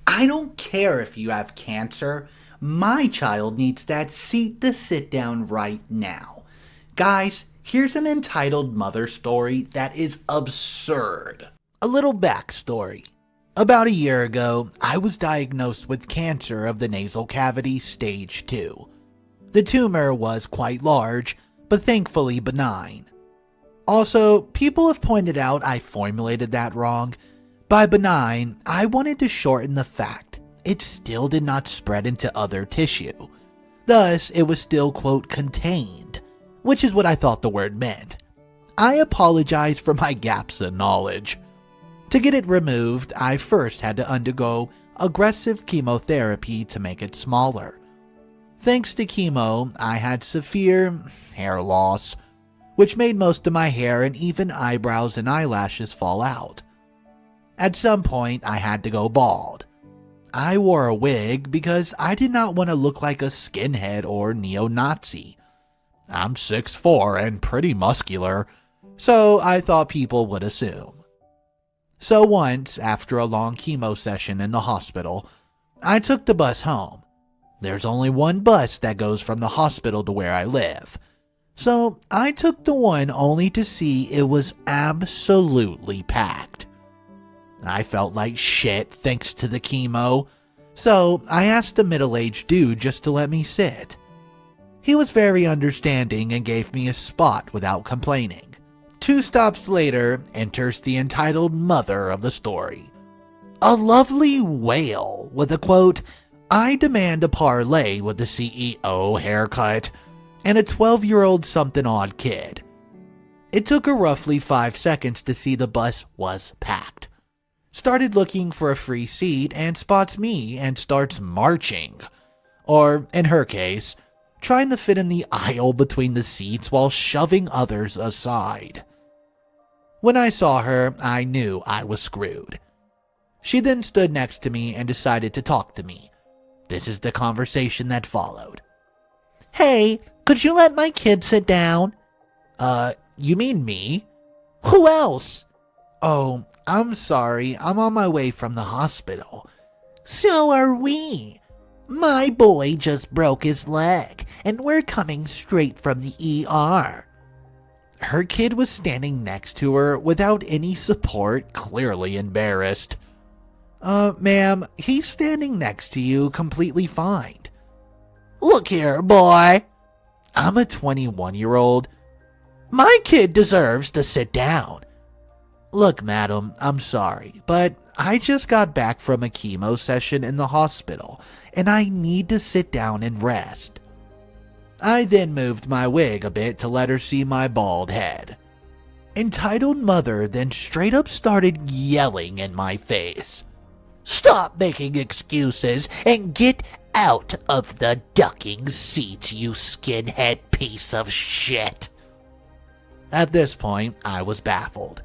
I don't care if you have cancer. My child needs that seat to sit down right now. Guys, here's an entitled mother story that is absurd. A little backstory. About a year ago, I was diagnosed with cancer of the nasal cavity stage 2. The tumor was quite large, but thankfully benign. Also, people have pointed out I formulated that wrong. By benign, I wanted to shorten the fact it still did not spread into other tissue. Thus, it was still, quote, contained, which is what I thought the word meant. I apologize for my gaps in knowledge. To get it removed, I first had to undergo aggressive chemotherapy to make it smaller. Thanks to chemo, I had severe hair loss, which made most of my hair and even eyebrows and eyelashes fall out. At some point, I had to go bald. I wore a wig because I did not want to look like a skinhead or neo-Nazi. I'm 6'4" and pretty muscular, so I thought people would assume. So once, after a long chemo session in the hospital, I took the bus home. There's only one bus that goes from the hospital to where I live. So I took the one only to see it was absolutely packed. I felt like shit thanks to the chemo, so I asked a middle-aged dude just to let me sit. He was very understanding and gave me a spot without complaining. 2 stops later enters the entitled mother of the story. A lovely whale with a quote, "I demand a parlay with the CEO" haircut, and a 12-year-old something-odd kid. It took her roughly 5 seconds to see the bus was packed. Started looking for a free seat and spots me and starts marching. Or, in her case, trying to fit in the aisle between the seats while shoving others aside. When I saw her, I knew I was screwed. She then stood next to me and decided to talk to me. This is the conversation that followed. "Hey, could you let my kid sit down?" You mean me? "Who else?" "Oh, I'm sorry, I'm on my way from the hospital." "So are we. My boy just broke his leg, and we're coming straight from the ER. Her kid was standing next to her without any support, clearly embarrassed. Ma'am, he's standing next to you completely fine." "Look here, boy." I'm a 21-year-old. "My kid deserves to sit down." "Look, madam, I'm sorry, but I just got back from a chemo session in the hospital, and I need to sit down and rest." I then moved my wig a bit to let her see my bald head. Entitled mother then straight up started yelling in my face. "Stop making excuses and get out of the ducking seat, you skinhead piece of shit." At this point, I was baffled.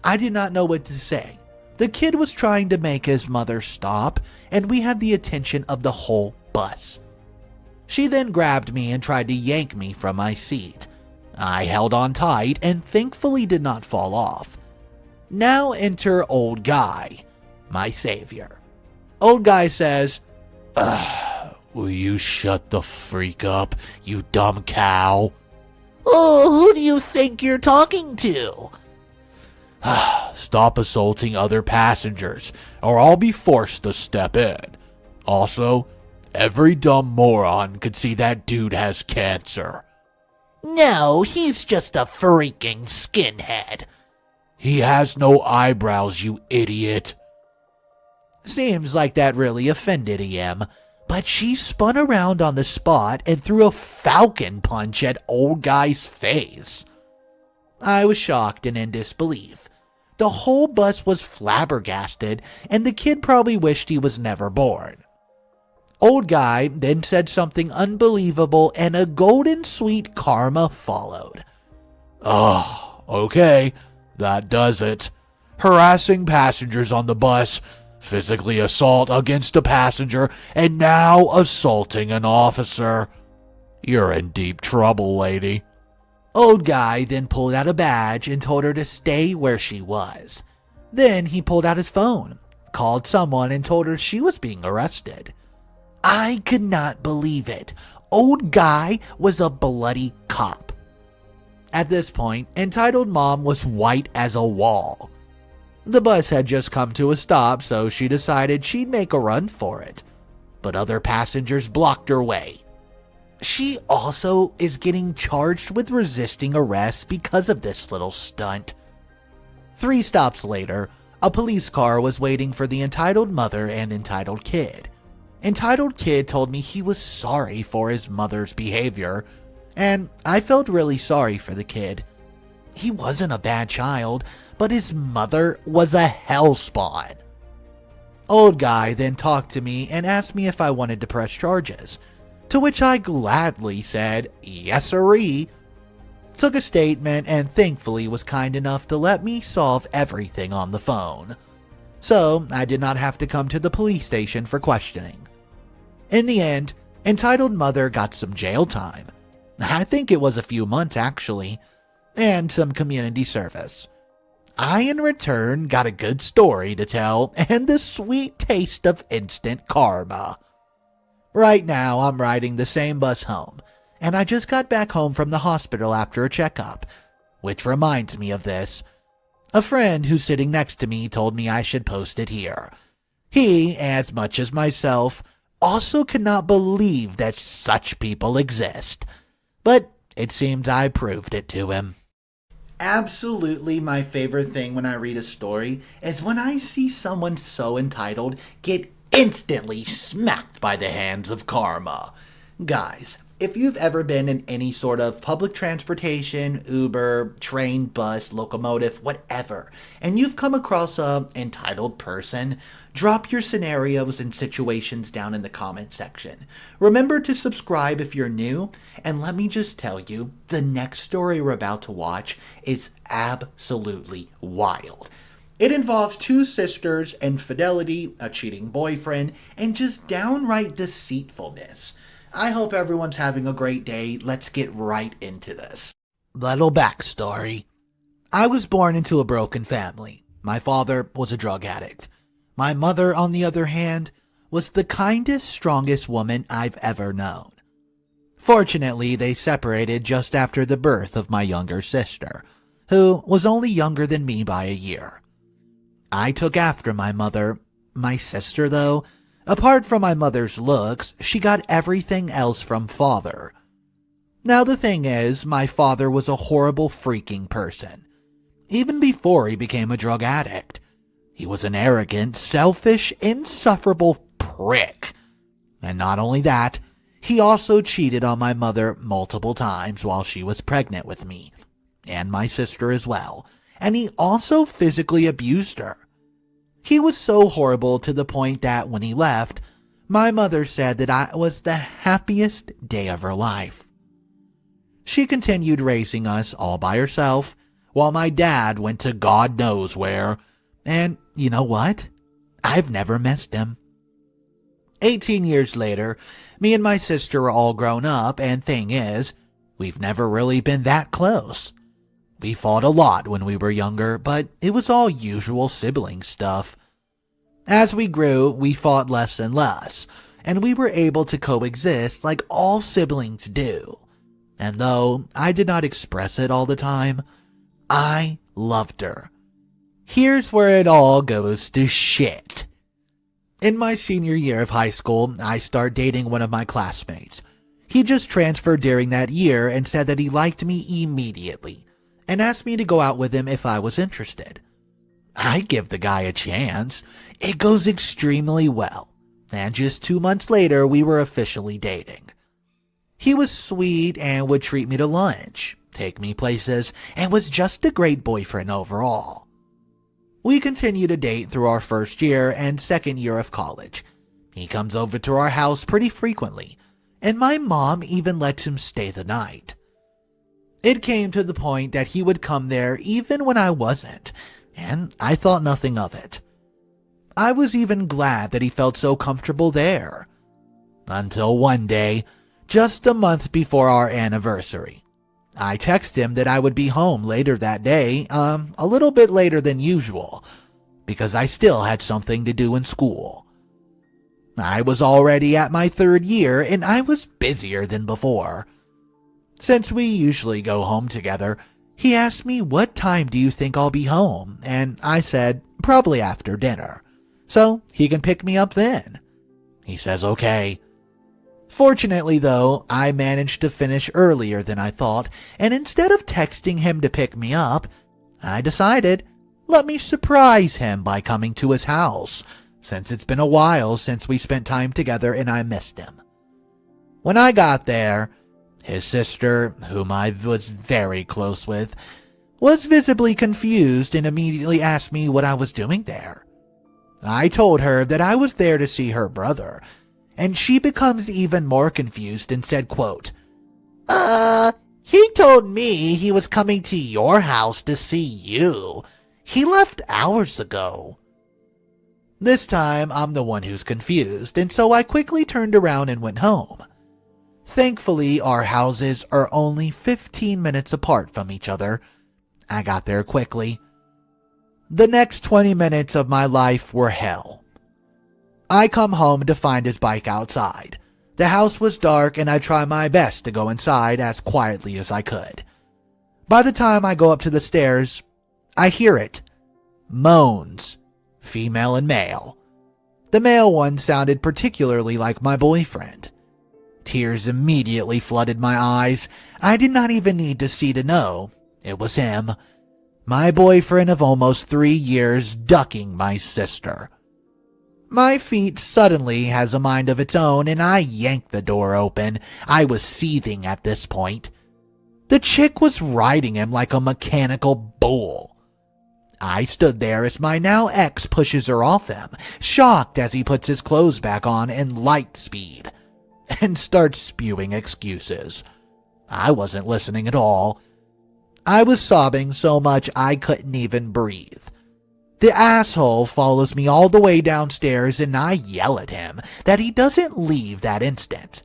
I did not know what to say. The kid was trying to make his mother stop, and we had the attention of the whole bus. She then grabbed me and tried to yank me from my seat. I held on tight and thankfully did not fall off. Now enter Old Guy, my savior. Old Guy says, "Will you shut the freak up, you dumb cow?" "Oh, who do you think you're talking to?" "Stop assaulting other passengers, or I'll be forced to step in. Also, every dumb moron could see that dude has cancer." "No, he's just a freaking skinhead." "He has no eyebrows, you idiot." Seems like that really offended him, but she spun around on the spot and threw a falcon punch at Old Guy's face. I was shocked and in disbelief. The whole bus was flabbergasted, and the kid probably wished he was never born. Old Guy then said something unbelievable, and a golden sweet karma followed. "Oh, okay, that does it. Harassing passengers on the bus, physically assault against a passenger, and now assaulting an officer. You're in deep trouble, lady." Old Guy then pulled out a badge and told her to stay where she was. Then he pulled out his phone, called someone and told her she was being arrested. I could not believe it. Old guy was a bloody cop. At this point, entitled mom was white as a wall. The bus had just come to a stop, so she decided she'd make a run for it. But other passengers blocked her way. She also is getting charged with resisting arrest because of this little stunt. 3 stops later, a police car was waiting for the entitled mother and entitled kid. Entitled kid told me he was sorry for his mother's behavior, and I felt really sorry for the kid. He wasn't a bad child, but his mother was a hellspawn. Old guy then talked to me and asked me if I wanted to press charges, to which I gladly said, yes sirree. Took a statement and thankfully was kind enough to let me solve everything on the phone. So I did not have to come to the police station for questioning. In the end, entitled mother got some jail time. I think it was a few months actually, and some community service. I in return got a good story to tell and the sweet taste of instant karma. Right now I'm riding the same bus home, and I just got back home from the hospital after a checkup, which reminds me of this. A friend who's sitting next to me told me I should post it here. He, as much as myself, also could not believe that such people exist, but it seems I proved it to him. Absolutely my favorite thing when I read a story is when I see someone so entitled get instantly smacked by the hands of karma. Guys, if you've ever been in any sort of public transportation, Uber, train, bus, locomotive, whatever, and you've come across a entitled person, drop your scenarios and situations down in the comment section. Remember to subscribe if you're new, and let me just tell you, the next story we're about to watch is absolutely wild. It involves 2 sisters, infidelity, a cheating boyfriend, and just downright deceitfulness. I hope everyone's having a great day. Let's get right into this. Little backstory. I was born into a broken family. My father was a drug addict. My mother, on the other hand, was the kindest, strongest woman I've ever known. Fortunately, they separated just after the birth of my younger sister, who was only younger than me by a year. I took after my mother. My sister, though, apart from my mother's looks, she got everything else from father. Now the thing is, my father was a horrible freaking person. Even before he became a drug addict. He was an arrogant, selfish, insufferable prick. And not only that, he also cheated on my mother multiple times while she was pregnant with me, and my sister as well, and he also physically abused her. He was so horrible to the point that when he left, my mother said that I was the happiest day of her life. She continued raising us all by herself, while my dad went to God knows where, and you know what? I've never missed him. 18 years later, me and my sister are all grown up, and thing is, we've never really been that close. We fought a lot when we were younger, but it was all usual sibling stuff. As we grew, we fought less and less, and we were able to coexist like all siblings do. And though I did not express it all the time, I loved her. Here's where it all goes to shit. In my senior year of high school, I start dating one of my classmates. He just transferred during that year and said that he liked me immediately, and asked me to go out with him if I was interested. I give the guy a chance. It goes extremely well, and just 2 months later we were officially dating. He was sweet and would treat me to lunch, take me places, and was just a great boyfriend overall. We continued to date through our first year and second year of college. He comes over to our house pretty frequently, and my mom even lets him stay the night. It came to the point that he would come there even when I wasn't, and I thought nothing of it. I was even glad that he felt so comfortable there. Until one day, just a month before our anniversary, I texted him that I would be home later that day, a little bit later than usual. because I still had something to do in school. I was already at my 3rd year and I was busier than before. Since we usually go home together, he asked me, "What time do you think I'll be home?" And I said, "Probably after dinner, so he can pick me up then." He says, "Okay." Fortunately, though, I managed to finish earlier than I thought, and instead of texting him to pick me up, I decided, let me surprise him by coming to his house, since it's been a while since we spent time together and I missed him. When I got there, his sister, whom I was very close with, was visibly confused and immediately asked me what I was doing there. I told her that I was there to see her brother, and she becomes even more confused and said, quote, he told me he was coming to your house to see you. He left hours ago." This time, I'm the one who's confused, and so I quickly turned around and went home. Thankfully, our houses are only 15 minutes apart from each other. I got there quickly. The next 20 minutes of my life were hell. I come home to find his bike outside. The house was dark and I tried my best to go inside as quietly as I could. By the time I go up to the stairs, I hear it. Moans. Female and male. The male one sounded particularly like my boyfriend. Tears immediately flooded my eyes. I did not even need to see to know. It was him. My boyfriend of almost 3 years ducking my sister. My feet suddenly has a mind of its own and I yanked the door open. I was seething at this point. The chick was riding him like a mechanical bull. I stood there as my now ex pushes her off him, shocked as he puts his clothes back on in light speed, and starts spewing excuses. I wasn't listening at all. I was sobbing so much I couldn't even breathe. The asshole follows me all the way downstairs and I yell at him that he doesn't leave that instant.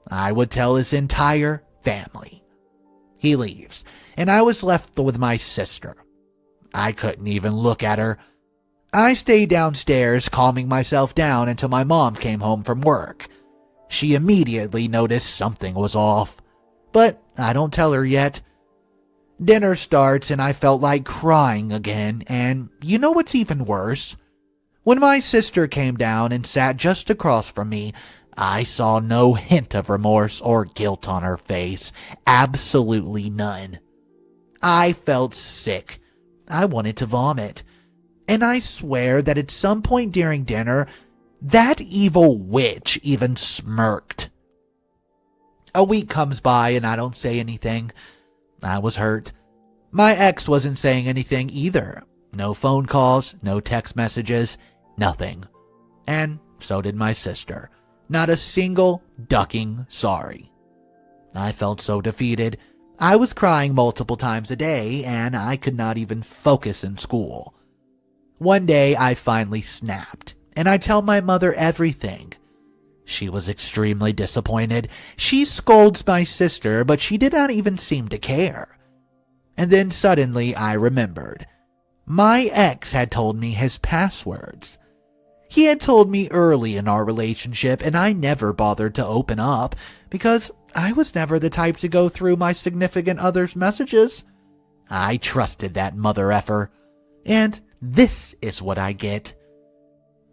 I would tell his entire family. He leaves, and I was left with my sister. I couldn't even look at her. I stayed downstairs calming myself down until my mom came home from work. She immediately noticed something was off, but I don't tell her yet. Dinner starts and I felt like crying again, and you know what's even worse? When my sister came down and sat just across from me, I saw no hint of remorse or guilt on her face. Absolutely none. I felt sick. I wanted to vomit. And I swear that at some point during dinner, that evil witch even smirked. A week comes by and I don't say anything. I was hurt. My ex wasn't saying anything either. No phone calls, no text messages, nothing. And so did my sister. Not a single ducking sorry. I felt so defeated. I was crying multiple times a day, and I could not even focus in school. One day, I finally snapped, and I tell my mother everything. She was extremely disappointed. She scolds my sister, but she did not even seem to care. And then suddenly, I remembered. My ex had told me his passwords. He had told me early in our relationship, and I never bothered to open up, because I was never the type to go through my significant other's messages. I trusted that mother effer, and this is what I get.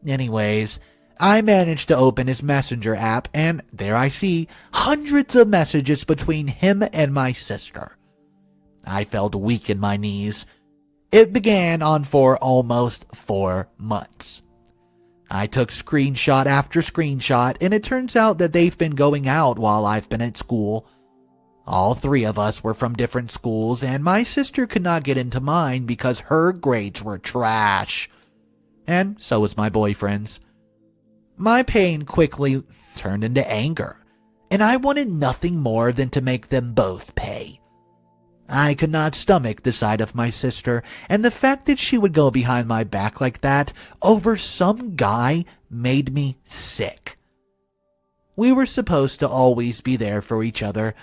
Anyways, I managed to open his messenger app, and there I see hundreds of messages between him and my sister. I felt weak in my knees. It began on for almost 4 months. I took screenshot after screenshot, and it turns out that they've been going out while I've been at school. All 3 of us were from different schools, and my sister could not get into mine because her grades were trash. And so was my boyfriend's. My pain quickly turned into anger, and I wanted nothing more than to make them both pay. I could not stomach the sight of my sister, and the fact that she would go behind my back like that over some guy made me sick. We were supposed to always be there for each other.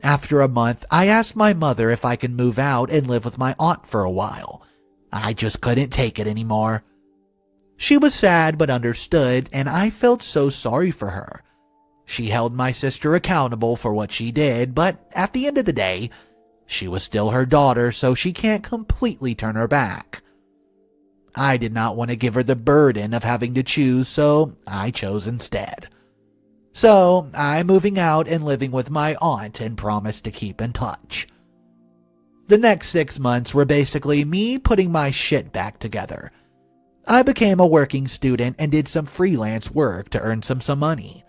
After a month, I asked my mother if I could move out and live with my aunt for a while. I just couldn't take it anymore. She was sad but understood, and I felt so sorry for her. She held my sister accountable for what she did, but at the end of the day, she was still her daughter, so she can't completely turn her back. I did not want to give her the burden of having to choose, so I chose instead. So I'm moving out and living with my aunt and promised to keep in touch. The next 6 months were basically me putting my shit back together. I became a working student and did some freelance work to earn some money.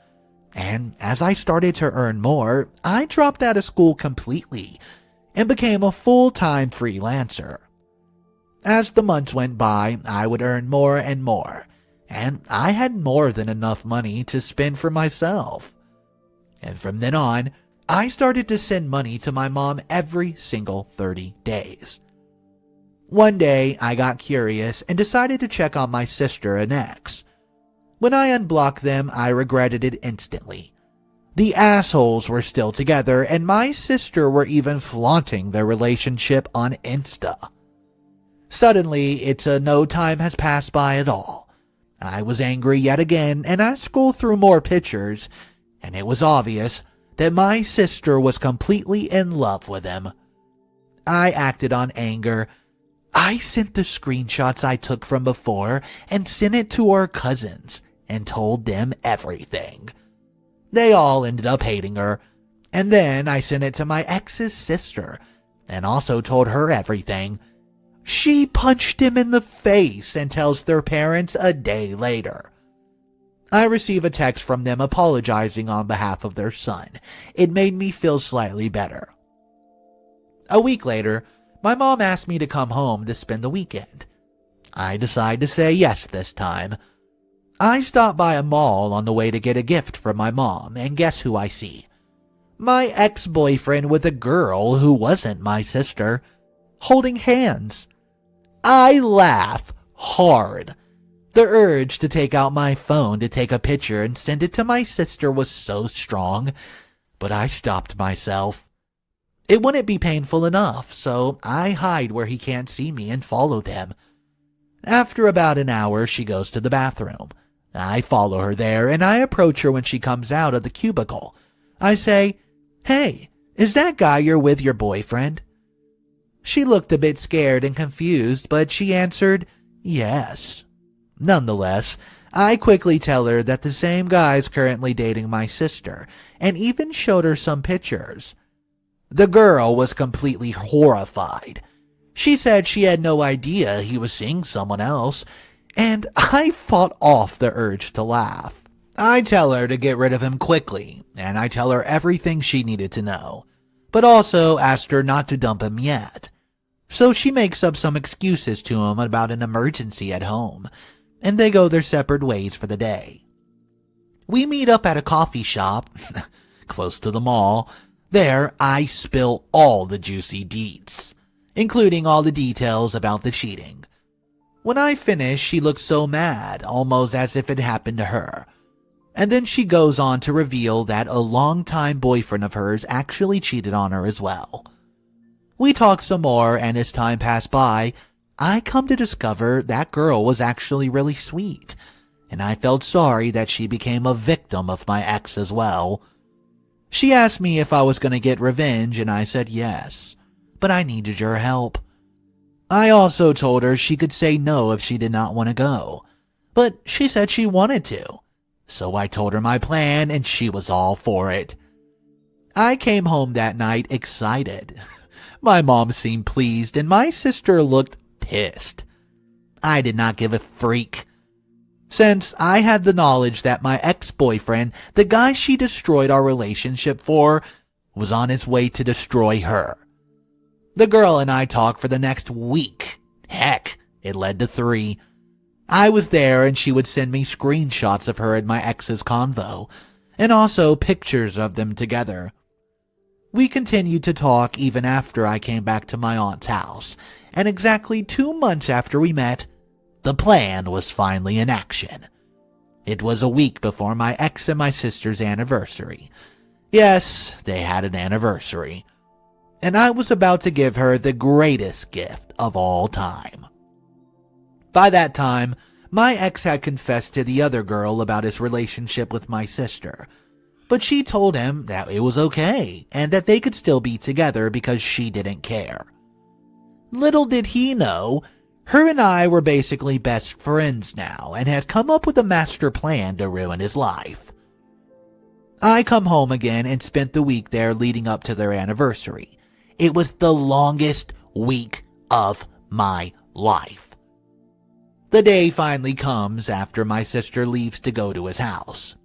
And as I started to earn more, I dropped out of school completely and became a full-time freelancer. As the months went by, I would earn more and more, and I had more than enough money to spend for myself. And from then on, I started to send money to my mom every single 30 days. One day, I got curious and decided to check on my sister and ex. When I unblocked them, I regretted it instantly. The assholes were still together, and my sister were even flaunting their relationship on Insta. Suddenly, it's no time has passed by at all. I was angry yet again, and I scrolled through more pictures, and it was obvious that my sister was completely in love with him. I acted on anger. I sent the screenshots I took from before and sent it to our cousins and told them everything. They all ended up hating her, and then I sent it to my ex's sister and also told her everything. She punched him in the face and tells their parents a day later. I receive a text from them apologizing on behalf of their son. It made me feel slightly better. A week later, my mom asked me to come home to spend the weekend. I decide to say yes this time. I stop by a mall on the way to get a gift from my mom, and guess who I see? My ex-boyfriend with a girl who wasn't my sister, holding hands. I laugh hard. The urge to take out my phone to take a picture and send it to my sister was so strong, but I stopped myself. It wouldn't be painful enough, so I hide where he can't see me and follow them. After about an hour, she goes to the bathroom. I follow her there, and I approach her when she comes out of the cubicle. I say, "Hey, is that guy you're with your boyfriend?" She looked a bit scared and confused, but she answered, "Yes." Nonetheless, I quickly tell her that the same guy is currently dating my sister, and even showed her some pictures. The girl was completely horrified. She said she had no idea he was seeing someone else, and I fought off the urge to laugh. I tell her to get rid of him quickly, and I tell her everything she needed to know, but also asked her not to dump him yet. So she makes up some excuses to him about an emergency at home, and they go their separate ways for the day. We meet up at a coffee shop, close to the mall. There, I spill all the juicy deets, including all the details about the cheating. When I finish, she looks so mad, almost as if it happened to her. And then she goes on to reveal that a longtime boyfriend of hers actually cheated on her as well. We talk some more, and as time passed by, I come to discover that girl was actually really sweet, and I felt sorry that she became a victim of my ex as well. She asked me if I was going to get revenge, and I said yes, but I needed her help. I also told her she could say no if she did not want to go, but she said she wanted to. So I told her my plan, and she was all for it. I came home that night excited. My mom seemed pleased, and my sister looked pissed. I did not give a freak, since I had the knowledge that my ex-boyfriend, the guy she destroyed our relationship for, was on his way to destroy her. The girl and I talked for the next week. Heck, it led to 3. I was there, and she would send me screenshots of her and my ex's convo, and also pictures of them together. We continued to talk even after I came back to my aunt's house, and exactly 2 months after we met, the plan was finally in action. It was a week before my ex and my sister's anniversary. Yes, they had an anniversary. And I was about to give her the greatest gift of all time. By that time, my ex had confessed to the other girl about his relationship with my sister, but she told him that it was okay and that they could still be together because she didn't care. Little did he know, her and I were basically best friends now and had come up with a master plan to ruin his life. I come home again and spent the week there leading up to their anniversary. It was the longest week of my life. The day finally comes after my sister leaves to go to his house.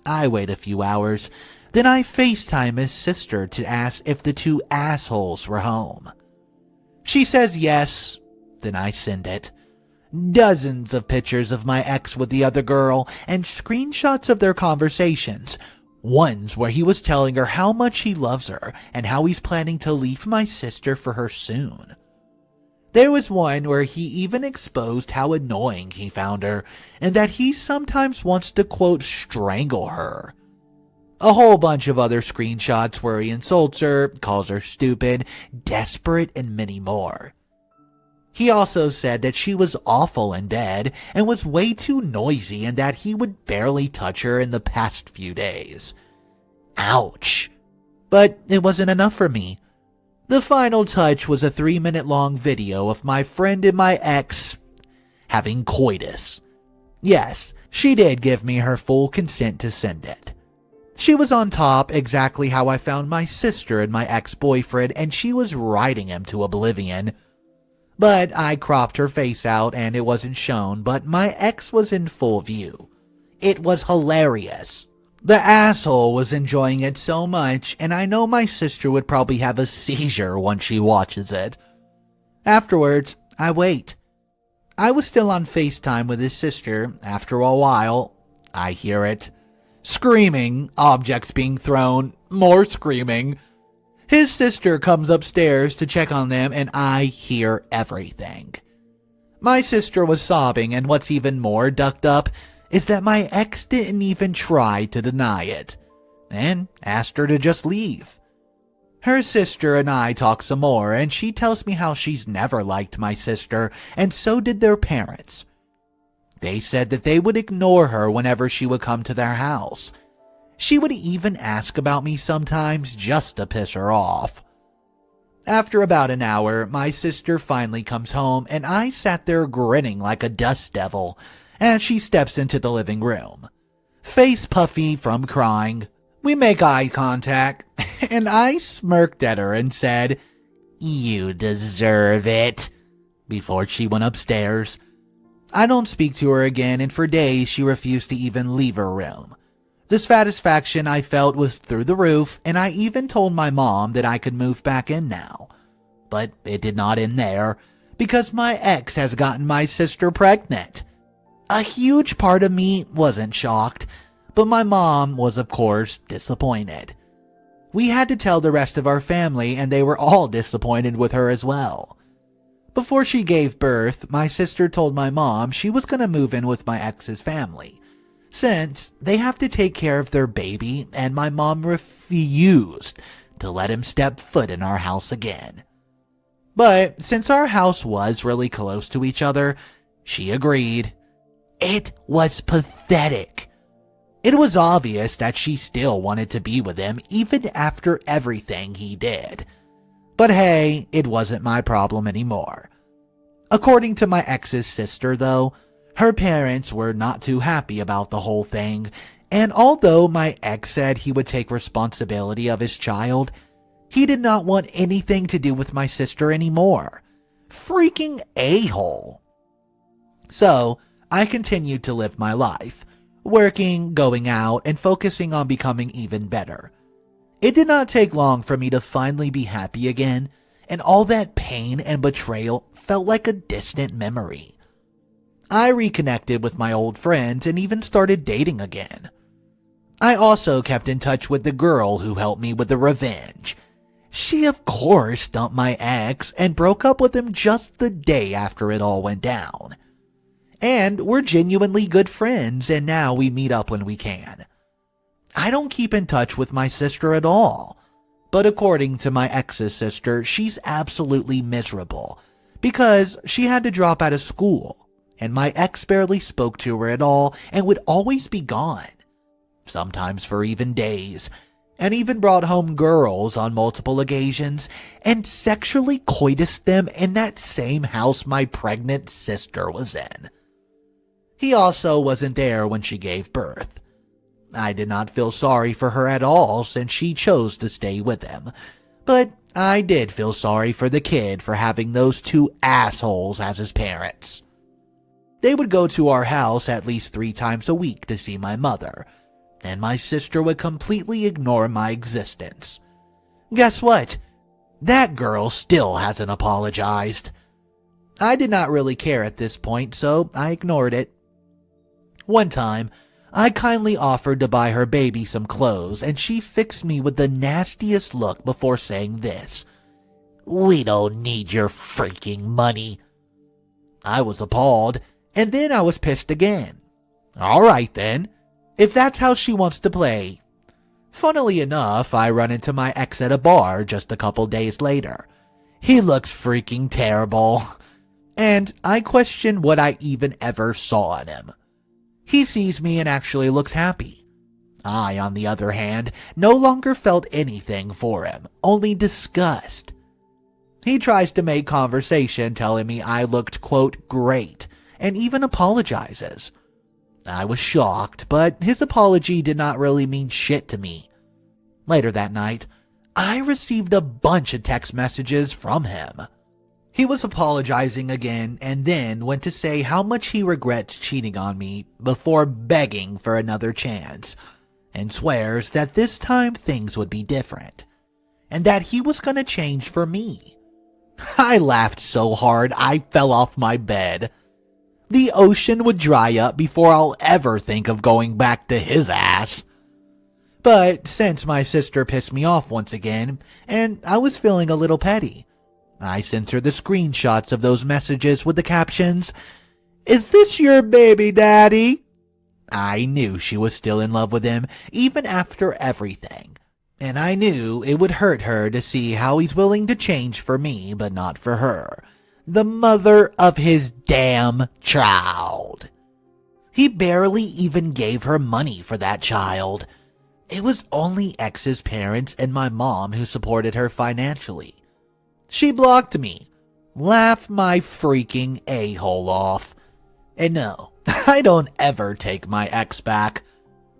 I wait a few hours, then I FaceTime his sister to ask if the two assholes were home. She says yes, then I send it. Dozens of pictures of my ex with the other girl and screenshots of their conversations. Ones where he was telling her how much he loves her and how he's planning to leave my sister for her soon. There was one where he even exposed how annoying he found her and that he sometimes wants to, quote, strangle her. A whole bunch of other screenshots where he insults her, calls her stupid, desperate, and many more. He also said that she was awful in bed and was way too noisy and that he would barely touch her in the past few days. Ouch. But it wasn't enough for me. The final touch was a 3-minute-long video of my friend and my ex having coitus. Yes, she did give me her full consent to send it. She was on top exactly how I found my sister and my ex-boyfriend, and she was riding him to oblivion. But I cropped her face out and it wasn't shown, but my ex was in full view. It was hilarious. The asshole was enjoying it so much, and I know my sister would probably have a seizure once she watches it. Afterwards, I wait. I was still on FaceTime with his sister. After a while, I hear it. Screaming, objects being thrown, more screaming. His sister comes upstairs to check on them, and I hear everything. My sister was sobbing, and what's even more ducked up is that my ex didn't even try to deny it, and asked her to just leave. Her sister and I talk some more, and she tells me how she's never liked my sister, and so did their parents. They said that they would ignore her whenever she would come to their house. She would even ask about me sometimes just to piss her off. After about an hour, my sister finally comes home, and I sat there grinning like a dust devil as she steps into the living room. Face puffy from crying, we make eye contact, and I smirked at her and said, "You deserve it," before she went upstairs. I don't speak to her again, and for days she refused to even leave her room. The satisfaction I felt was through the roof, and I even told my mom that I could move back in now. But it did not end there, because my ex has gotten my sister pregnant. A huge part of me wasn't shocked, but my mom was, of course, disappointed. We had to tell the rest of our family, and they were all disappointed with her as well. Before she gave birth, my sister told my mom she was going to move in with my ex's family, since they have to take care of their baby, and my mom refused to let him step foot in our house again. But since our house was really close to each other, she agreed. It was pathetic. It was obvious that she still wanted to be with him even after everything he did. But hey, it wasn't my problem anymore. According to my ex's sister, though, her parents were not too happy about the whole thing, and although my ex said he would take responsibility of his child, he did not want anything to do with my sister anymore. Freaking a-hole. So, I continued to live my life, working, going out, and focusing on becoming even better. It did not take long for me to finally be happy again, and all that pain and betrayal felt like a distant memory. I reconnected with my old friends and even started dating again. I also kept in touch with the girl who helped me with the revenge. She, of course, dumped my ex and broke up with him just the day after it all went down. And we're genuinely good friends, and now we meet up when we can. I don't keep in touch with my sister at all, but according to my ex's sister, she's absolutely miserable because she had to drop out of school. and my ex barely spoke to her at all and would always be gone, sometimes for even days, and even brought home girls on multiple occasions and sexually coitused them in that same house my pregnant sister was in. He also wasn't there when she gave birth. I did not feel sorry for her at all since she chose to stay with him, but I did feel sorry for the kid for having those two assholes as his parents. They would go to our house at least 3 times a week to see my mother, and my sister would completely ignore my existence. Guess what? That girl still hasn't apologized. I did not really care at this point, so I ignored it. One time, I kindly offered to buy her baby some clothes, and she fixed me with the nastiest look before saying this: "We don't need your freaking money." I was appalled, and then I was pissed again. Alright then, if that's how she wants to play. Funnily enough, I run into my ex at a bar just a couple days later. He looks freaking terrible, and I question what I even ever saw in him. He sees me and actually looks happy. I, on the other hand, no longer felt anything for him, only disgust. He tries to make conversation, telling me I looked, quote, great, and even apologizes. I was shocked, but his apology did not really mean shit to me. Later that night, I received a bunch of text messages from him. He was apologizing again and then went to say how much he regrets cheating on me before begging for another chance, and swears that this time things would be different, and that he was gonna change for me. I laughed so hard I fell off my bed. The ocean would dry up before I'll ever think of going back to his ass. But since my sister pissed me off once again, and I was feeling a little petty, I sent her the screenshots of those messages with the captions, "Is this your baby daddy?" I knew she was still in love with him, even after everything. And I knew it would hurt her to see how he's willing to change for me, but not for her, the mother of his damn child. He barely even gave her money for that child. It was only X's parents and my mom who supported her financially. She blocked me. Laugh my freaking a-hole off. And no, I don't ever take my ex back.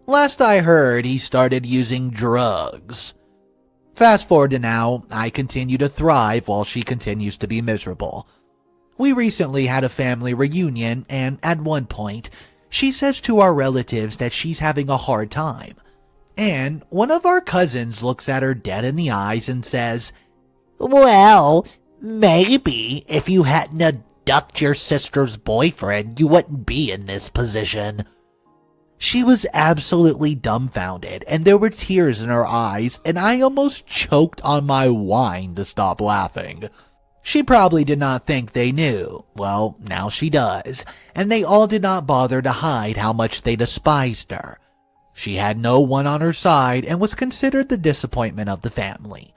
Last I heard, he started using drugs. Fast forward to now, I continue to thrive while she continues to be miserable. We recently had a family reunion, and at one point, she says to our relatives that she's having a hard time. And one of our cousins looks at her dead in the eyes and says, "Well, maybe if you hadn't abducted your sister's boyfriend, you wouldn't be in this position." She was absolutely dumbfounded, and there were tears in her eyes, and I almost choked on my wine to stop laughing. She probably did not think they knew. Well, now she does, and they all did not bother to hide how much they despised her. She had no one on her side and was considered the disappointment of the family.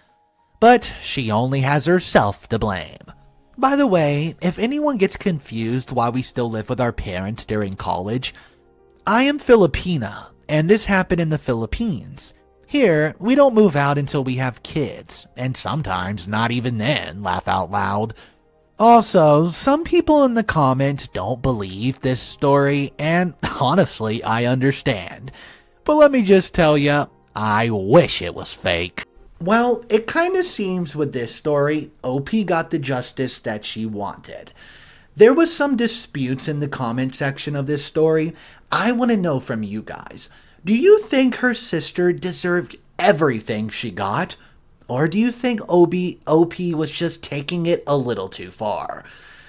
But she only has herself to blame. By the way, if anyone gets confused why we still live with our parents during college, I am Filipina, and this happened in the Philippines. Here, we don't move out until we have kids, and sometimes not even then, laugh out loud. Also, some people in the comments don't believe this story, and honestly, I understand. But let me just tell ya, I wish it was fake. Well, it kinda seems with this story, OP got the justice that she wanted. There was some disputes in the comment section of this story. I want to know from you guys. Do you think her sister deserved everything she got? Or do you think OP was just taking it a little too far?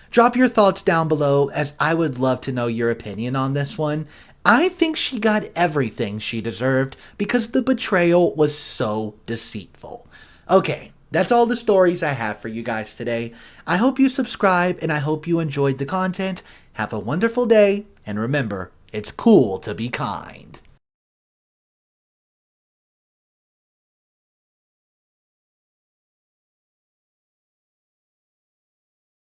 Drop your thoughts down below, as I would love to know your opinion on this one. I think she got everything she deserved because the betrayal was so deceitful. Okay, that's all the stories I have for you guys today. I hope you subscribe and I hope you enjoyed the content. Have a wonderful day, and remember, it's cool to be kind.